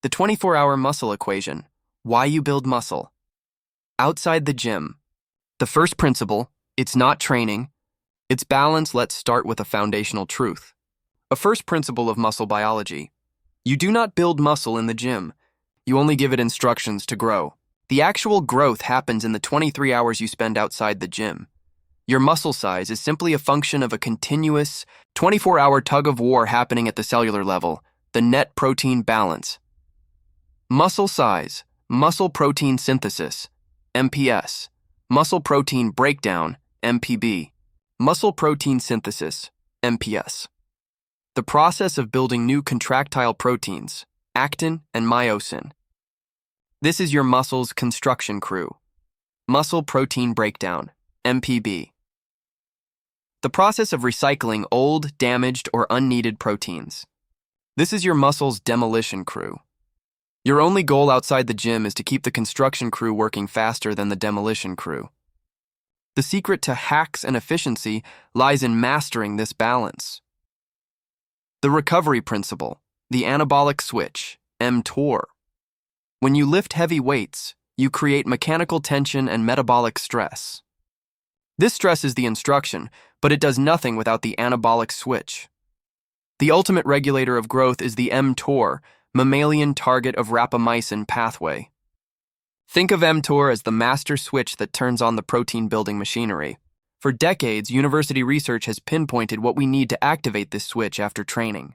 The 24-hour muscle equation. Why you build muscle. Outside the gym. The first principle, it's not training. It's balance. Let's start with a foundational truth. A first principle of muscle biology. You do not build muscle in the gym. You only give it instructions to grow. The actual growth happens in the 23 hours you spend outside the gym. Your muscle size is simply a function of a continuous 24-hour tug-of-war happening at the cellular level, the net protein balance. Muscle size, muscle protein synthesis, MPS, muscle protein breakdown, MPB, muscle protein synthesis, MPS. The process of building new contractile proteins, actin and myosin. This is your muscle's construction crew. Muscle protein breakdown, MPB. The process of recycling old, damaged, or unneeded proteins. This is your muscle's demolition crew. Your only goal outside the gym is to keep the construction crew working faster than the demolition crew. The secret to hacks and efficiency lies in mastering this balance. The recovery principle, the anabolic switch, mTOR. When you lift heavy weights, you create mechanical tension and metabolic stress. This stress is the instruction, but it does nothing without the anabolic switch. The ultimate regulator of growth is the mTOR, mammalian target of rapamycin pathway. Think of mTOR as the master switch that turns on the protein-building machinery. For decades, university research has pinpointed what we need to activate this switch after training.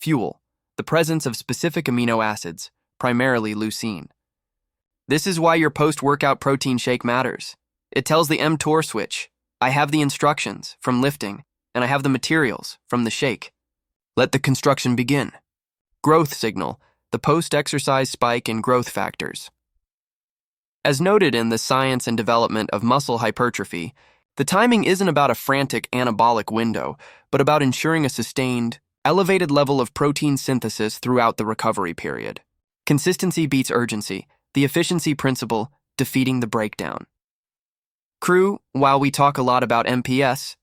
Fuel, the presence of specific amino acids, primarily leucine. This is why your post-workout protein shake matters. It tells the mTOR switch, I have the instructions from lifting, and I have the materials from the shake. Let the construction begin. Growth signal, the post-exercise spike in growth factors. As noted in the science and development of muscle hypertrophy, the timing isn't about a frantic anabolic window, but about ensuring a sustained, elevated level of protein synthesis throughout the recovery period. Consistency beats urgency, the efficiency principle defeating the breakdown. Crew, while we talk a lot about MPS,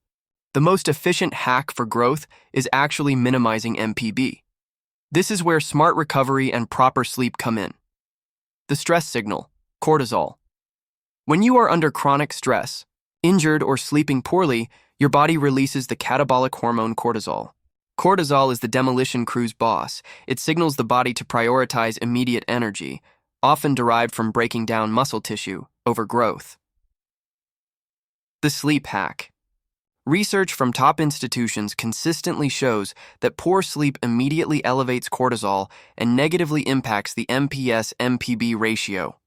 the most efficient hack for growth is actually minimizing MPB. This is where smart recovery and proper sleep come in. The stress signal, cortisol. When you are under chronic stress, injured or sleeping poorly, your body releases the catabolic hormone cortisol. Cortisol is the demolition crew's boss. It signals the body to prioritize immediate energy, often derived from breaking down muscle tissue over growth. The sleep hack. Research from top institutions consistently shows that poor sleep immediately elevates cortisol and negatively impacts the MPS-MPB ratio.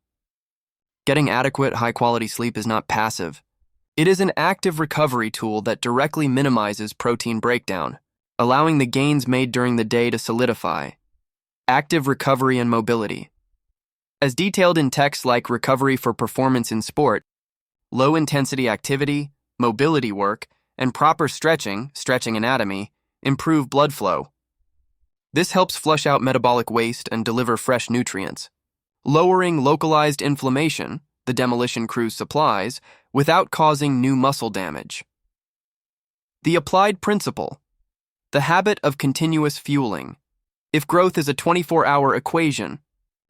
Getting adequate, high-quality sleep is not passive. It is an active recovery tool that directly minimizes protein breakdown, allowing the gains made during the day to solidify. Active recovery and mobility. As detailed in texts like Recovery for Performance in Sport, low-intensity activity, mobility work, and proper stretching anatomy, improve blood flow. This helps flush out metabolic waste and deliver fresh nutrients, lowering localized inflammation, the demolition crew's supplies, without causing new muscle damage. The applied principle. The habit of continuous fueling. If growth is a 24-hour equation,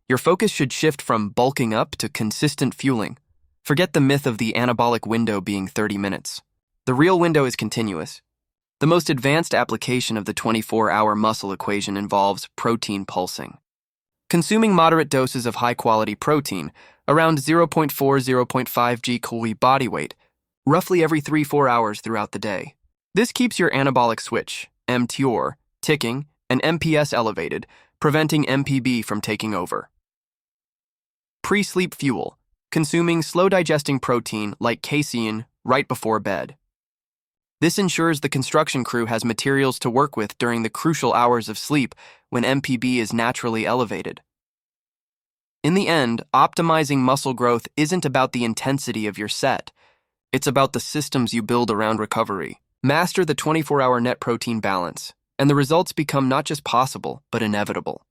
your focus should shift from bulking up to consistent fueling. Forget the myth of the anabolic window being 30 minutes. The real window is continuous. The most advanced application of the 24-hour muscle equation involves protein pulsing. Consuming moderate doses of high-quality protein, around 0.4–0.5 g-calorie body weight, roughly every 3–4 hours throughout the day. This keeps your anabolic switch, mTOR, ticking, and MPS elevated, preventing MPB from taking over. Pre-sleep fuel. Consuming slow-digesting protein like casein right before bed. This ensures the construction crew has materials to work with during the crucial hours of sleep when MPB is naturally elevated. In the end, optimizing muscle growth isn't about the intensity of your set. It's about the systems you build around recovery. Master the 24-hour net protein balance, and the results become not just possible, but inevitable.